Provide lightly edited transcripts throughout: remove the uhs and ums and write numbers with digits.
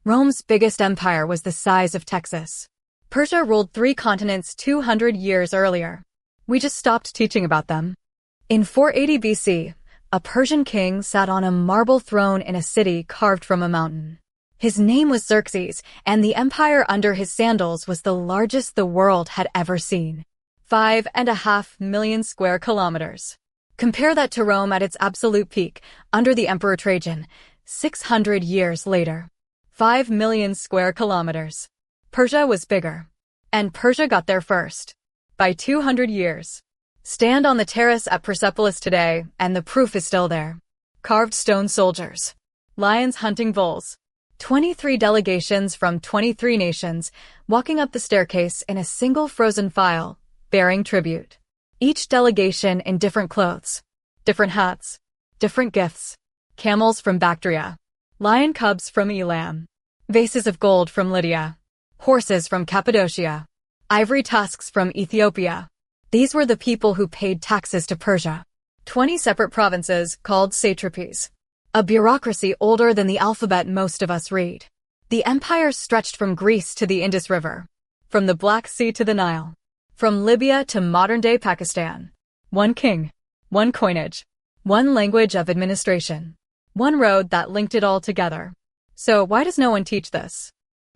Rome's biggest empire was the size of Texas. Persia ruled 3 continents 200 years earlier. We just stopped teaching about them. In 480 BC, a Persian king sat on a marble throne in a city carved from a mountain. His name was Xerxes, and the empire under his sandals was the largest the world had ever seen. 5.5 million square kilometers. Compare that to Rome at its absolute peak, under the Emperor Trajan, 600 years later. 5 million square kilometers. Persia was bigger. And Persia got there first. By 200 years. Stand on the terrace at Persepolis today, and the proof is still there. Carved stone soldiers. Lions hunting bulls. 23 delegations from 23 nations, walking up the staircase in a single frozen file, bearing tribute. Each delegation in different clothes. Different hats. Different gifts. Camels from Bactria. Lion cubs from Elam. Vases of gold from Lydia. Horses from Cappadocia. Ivory tusks from Ethiopia. These were the people who paid taxes to Persia. 20 separate provinces called satrapies. A bureaucracy older than the alphabet most of us read. The empire stretched from Greece to the Indus River. From the Black Sea to the Nile. From Libya to modern-day Pakistan. One king. One coinage. One language of administration. One road that linked it all together. So why does no one teach this?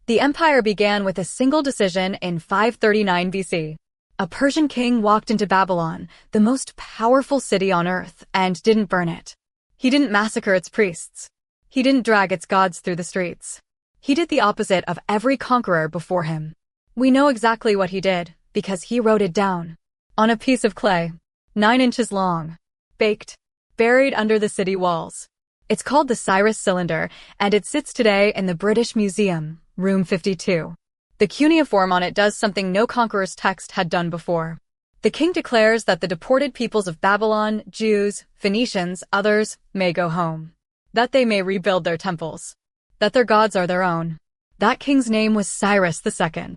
The empire began with a single decision in 539 BC. A Persian king walked into Babylon, the most powerful city on earth, and didn't burn it. He didn't massacre its priests. He didn't drag its gods through the streets. He did the opposite of every conqueror before him. We know exactly what he did, because he wrote it down. On a piece of clay. 9 inches long. Baked. Buried under the city walls. It's called the Cyrus cylinder, and it sits today in the British Museum, room 52. The cuneiform on it does something no conqueror's text had done before. The king declares that the deported peoples of Babylon, Jews, Phoenicians, others, may go home. That they may rebuild their temples. That their gods are their own. That king's name was Cyrus II.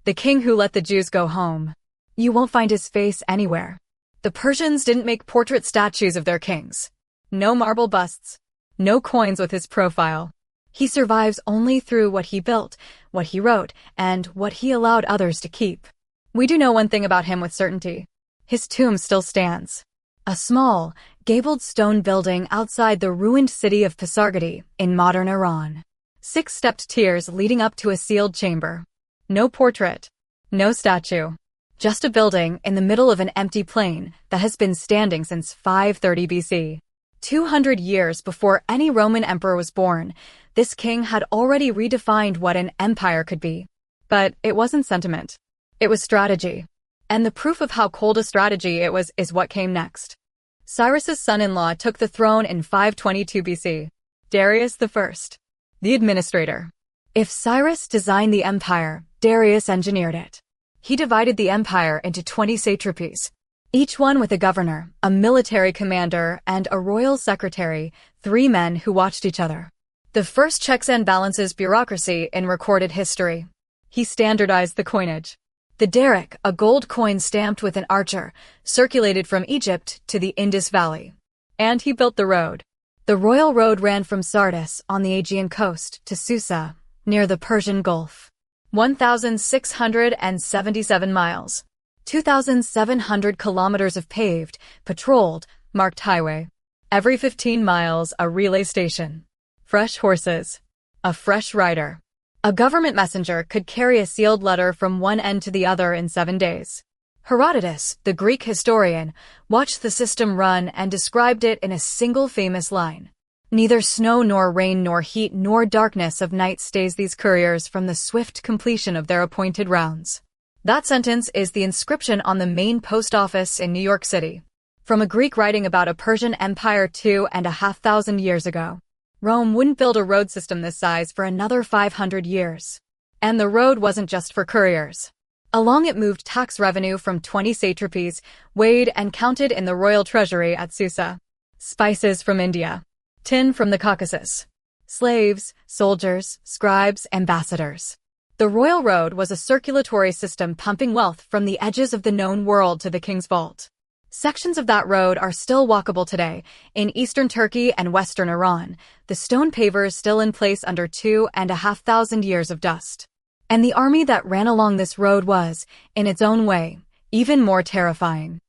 The king who let the Jews go home. You won't find his face anywhere. The Persians didn't make portrait statues of their kings. No marble busts. No coins with his profile. He survives only through what he built, what he wrote, and what he allowed others to keep. We do know one thing about him with certainty. His tomb still stands. A small, gabled stone building outside the ruined city of Pasargadae in modern Iran. 6 stepped tiers leading up to a sealed chamber. No portrait. No statue. Just a building in the middle of an empty plain that has been standing since 530 BC. 200 years before any Roman emperor was born, this king had already redefined what an empire could be. But it wasn't sentiment. It was strategy. And the proof of how cold a strategy it was is what came next. Cyrus's son-in-law took the throne in 522 BC. Darius I. The administrator. If Cyrus designed the empire, Darius engineered it. He divided the empire into 20 satrapies, each one with a governor, a military commander, and a royal secretary, 3 men who watched each other. The first checks and balances bureaucracy in recorded history. He standardized the coinage. The daric, a gold coin stamped with an archer, circulated from Egypt to the Indus Valley. And he built the road. The royal road ran from Sardis on the Aegean coast to Susa, near the Persian Gulf. 1,677 miles. 2,700 kilometers of paved, patrolled, marked highway. Every 15 miles, a relay station. Fresh horses. A fresh rider. A government messenger could carry a sealed letter from one end to the other in 7 days. Herodotus, the Greek historian, watched the system run and described it in a single famous line. Neither snow nor rain nor heat nor darkness of night stays these couriers from the swift completion of their appointed rounds. That sentence is the inscription on the main post office in New York City. From a Greek writing about a Persian empire 2,500 years ago. Rome wouldn't build a road system this size for another 500 years. And the road wasn't just for couriers. Along it moved tax revenue from 20 satrapies, weighed and counted in the royal treasury at Susa. Spices from India. Tin from the Caucasus. Slaves, soldiers, scribes, ambassadors. The royal road was a circulatory system pumping wealth from the edges of the known world to the king's vault. Sections of that road are still walkable today. In eastern Turkey and western Iran, the stone pavers still in place under 2,500 years of dust. And the army that ran along this road was, in its own way, even more terrifying.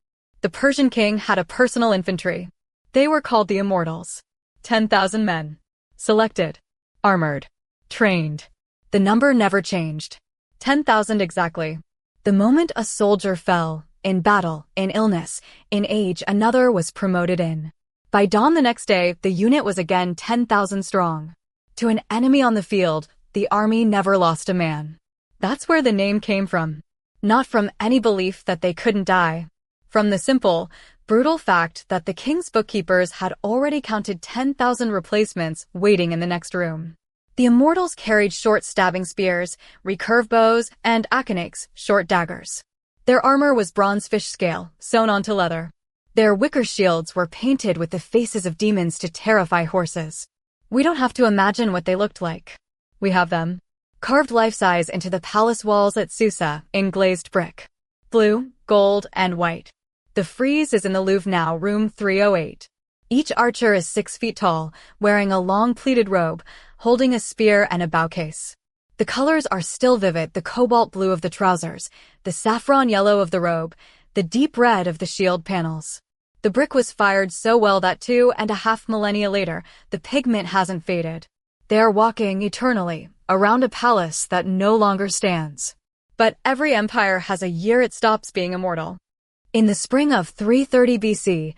The Persian king had a personal infantry. They were called the Immortals. 10,000 men. Selected. Armored. Trained. The number never changed. 10,000 exactly. The moment a soldier fell, in battle, in illness, in age, another was promoted in. By dawn the next day, the unit was again 10,000 strong. To an enemy on the field, the army never lost a man. That's where the name came from. Not from any belief that they couldn't die. From the simple, brutal fact that the king's bookkeepers had already counted 10,000 replacements waiting in the next room. The Immortals carried short stabbing spears, recurve bows, and Achaemenid, short daggers. Their armor was bronze fish scale, sewn onto leather. Their wicker shields were painted with the faces of demons to terrify horses. We don't have to imagine what they looked like. We have them. Carved life-size into the palace walls at Susa, in glazed brick. Blue, gold, and white. The frieze is in the Louvre now, room 308. Each archer is 6 feet tall, wearing a long pleated robe, holding a spear and a bow case. The colors are still vivid, the cobalt blue of the trousers, the saffron yellow of the robe, the deep red of the shield panels. The brick was fired so well that 2.5 millennia later, the pigment hasn't faded. They are walking eternally around a palace that no longer stands. But every empire has a year it stops being immortal. In the spring of 330 BC,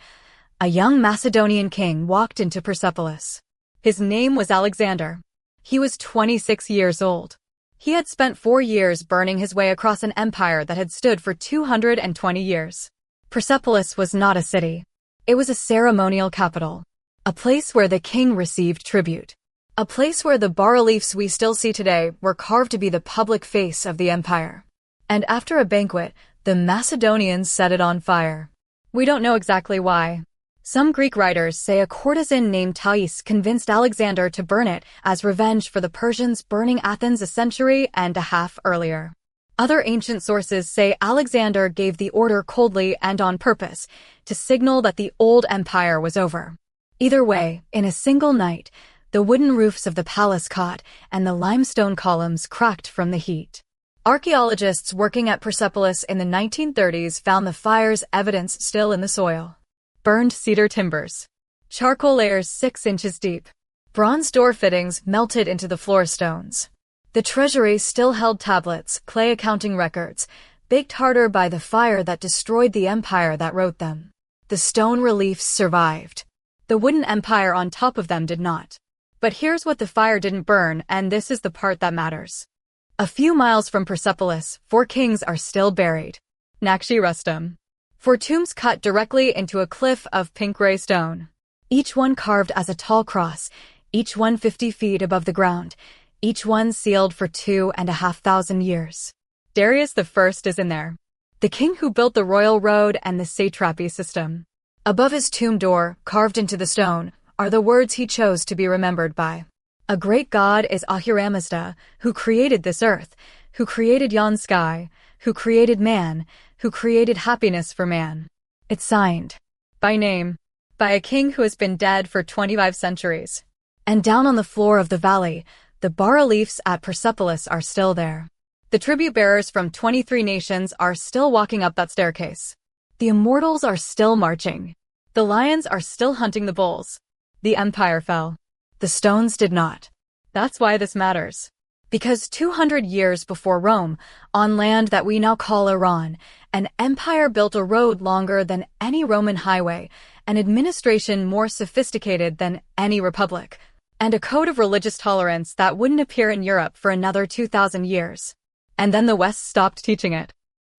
a young Macedonian king walked into Persepolis. His name was Alexander. He was 26 years old. He had spent 4 years burning his way across an empire that had stood for 220 years. Persepolis was not a city. It was a ceremonial capital. A place where the king received tribute. A place where the bas-reliefs we still see today were carved to be the public face of the empire. And after a banquet, the Macedonians set it on fire. We don't know exactly why. Some Greek writers say a courtesan named Thais convinced Alexander to burn it as revenge for the Persians burning Athens a century and a half earlier. Other ancient sources say Alexander gave the order coldly and on purpose to signal that the old empire was over. Either way, in a single night, the wooden roofs of the palace caught and the limestone columns cracked from the heat. Archaeologists working at Persepolis in the 1930s found the fire's evidence still in the soil. Burned cedar timbers. Charcoal layers 6 inches deep. Bronze door fittings melted into the floor stones. The treasury still held tablets, clay accounting records, baked harder by the fire that destroyed the empire that wrote them. The stone reliefs survived. The wooden empire on top of them did not. But here's what the fire didn't burn, and this is the part that matters. A few miles from Persepolis, 4 kings are still buried. Naqsh-e Rustam. 4 tombs cut directly into a cliff of pink-gray stone. Each one carved as a tall cross, each one 50 feet above the ground, each one sealed for 2,500 years. Darius I is in there. The king who built the royal road and the satrapy system. Above his tomb door, carved into the stone, are the words he chose to be remembered by. A great god is Achaemenid, who created this earth, who created yon sky, who created man, who created happiness for man. It's signed. By name. By a king who has been dead for 25 centuries. And down on the floor of the valley, the bas-reliefs at Persepolis are still there. The tribute bearers from 23 nations are still walking up that staircase. The immortals are still marching. The lions are still hunting the bulls. The empire fell. The stones did not. That's why this matters. Because 200 years before Rome, on land that we now call Iran, an empire built a road longer than any Roman highway, an administration more sophisticated than any republic, and a code of religious tolerance that wouldn't appear in Europe for another 2,000 years. And then the West stopped teaching it.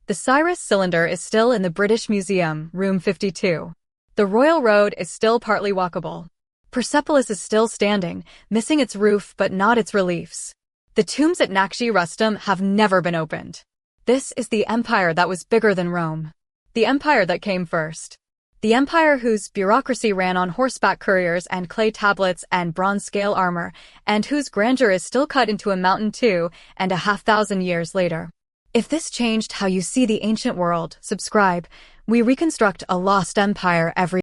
The Cyrus cylinder is still in the British Museum, room 52. The Royal Road is still partly walkable. Persepolis is still standing, missing its roof but not its reliefs. The tombs at Naqsh-e Rustam have never been opened. This is the empire that was bigger than Rome. The empire that came first. The empire whose bureaucracy ran on horseback couriers and clay tablets and bronze-scale armor, and whose grandeur is still cut into a mountain 2,500 years later. If this changed how you see the ancient world, subscribe. We reconstruct a lost empire every